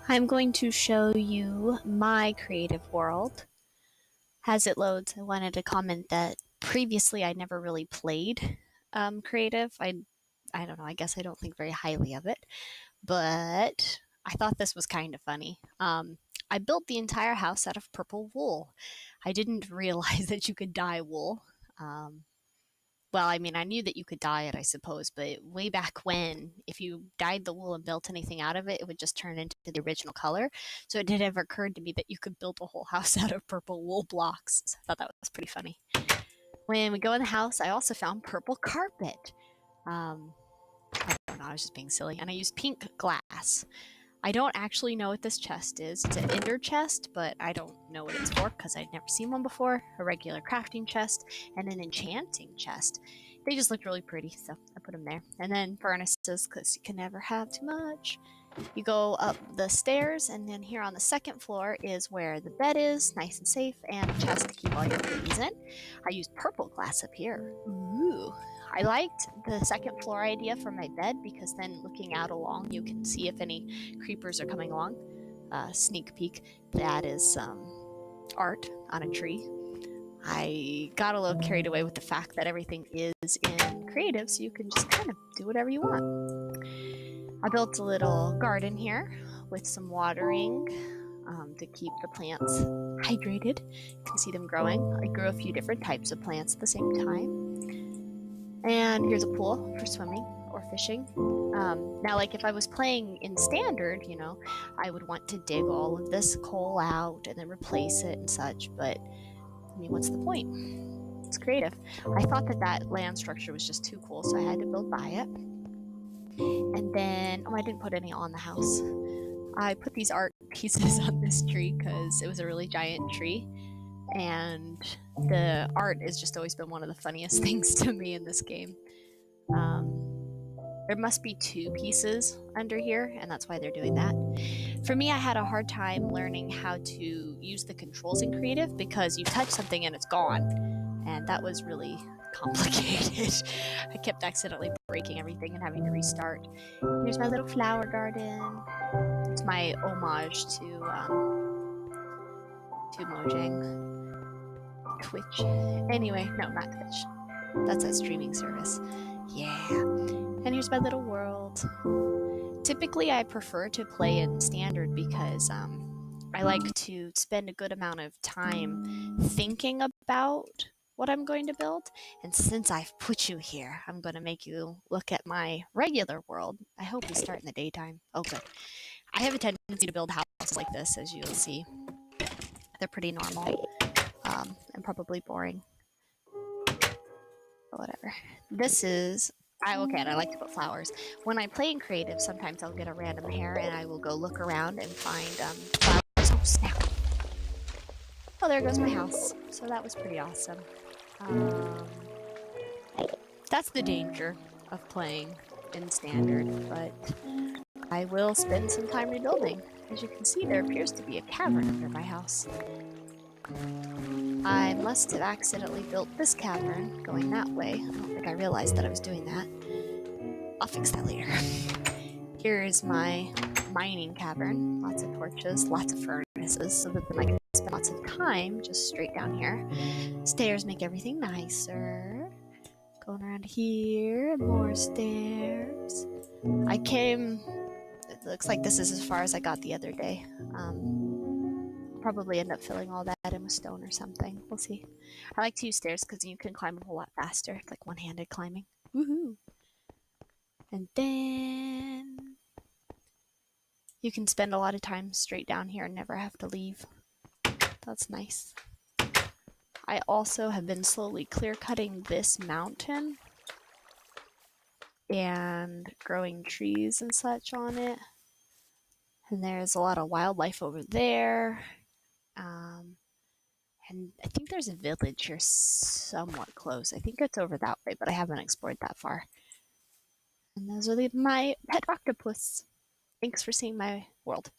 I'm going to show you my creative world. As it loads, I wanted to comment that previously I never really played creative. I don't know, I guess I don't think very highly of it, but I thought this was kind of funny. I built the entire house out of purple wool. I didn't realize that you could dye wool. Um, well, I mean, I knew that you could dye it, I suppose, but way back when, if you dyed the wool and built anything out of it, it would just turn into the original color. So it never occurred to me that you could build a whole house out of purple wool blocks. So I thought that was pretty funny. When we go in the house, I also found purple carpet. Um, I don't know, I was just being silly. And I used pink glass. I don't actually know what this chest is. It's an ender chest, but I don't know what it's for because I'd never seen one before. A regular crafting chest and an enchanting chest. They just looked really pretty, so I put them there. And then furnaces because you can never have too much. You go up the stairs, and then here on the second floor is where the bed is, nice and safe, and a chest to keep all your goodies in. I used purple glass up here. Ooh. I liked the second floor idea for my bed because then looking out along, you can see if any creepers are coming along. Sneak peek, that is art on a tree. I got a little carried away with the fact that everything is in creative, so you can just kind of do whatever you want. I built a little garden here with some watering to keep the plants hydrated. You can see them growing. I grew a few different types of plants at the same time. And here's a pool for swimming or fishing. Now, like if I was playing in standard, I would want to dig all of this coal out and then replace it and such. But I mean, what's the point? It's creative. I thought that land structure was just too cool, so I had to build by it. And then, I didn't put any on the house. I put these art pieces on this tree because it was a really giant tree. And the art has just always been one of the funniest things to me in this game. There must be two pieces under here, and that's why they're doing that. For me, I had a hard time learning how to use the controls in creative because you touch something and it's gone. And that was really complicated. I kept accidentally breaking everything and having to restart. Here's my little flower garden. It's my homage to Mojang. Twitch. Anyway, no, not Twitch. That's a streaming service. Yeah. And here's my little world. Typically, I prefer to play in standard because I like to spend a good amount of time thinking about what I'm going to build. And since I've put you here, I'm going to make you look at my regular world. I hope we start in the daytime. Oh, good. I have a tendency to build houses like this, as you'll see. They're pretty normal and probably boring. But whatever. This is okay, and I like to put flowers. When I play in creative, sometimes I'll get a random hair and I will go look around and find flowers. Oh, snap. Oh, there goes my house. So that was pretty awesome. That's the danger of playing in standard, but I will spend some time rebuilding. As you can see, there appears to be a cavern under my house. I must have accidentally built this cavern going that way. I don't think I realized that I was doing that. I'll fix that later. Here is my mining cavern. Lots of torches, lots of furnaces, so that then I can spend lots of time just straight down here. Stairs make everything nicer. Going around here, more stairs. It looks like this is as far as I got the other day. Probably end up filling all that in with stone or something. We'll see. I like to use stairs because you can climb a whole lot faster. It's like one-handed climbing. Woohoo! And then you can spend a lot of time straight down here and never have to leave. That's nice. I also have been slowly clear-cutting this mountain and growing trees and such on it. And there's a lot of wildlife over there. And I think there's a village here somewhat close. I think it's over that way, but I haven't explored that far. And those are my pet octopus. Thanks for seeing my world.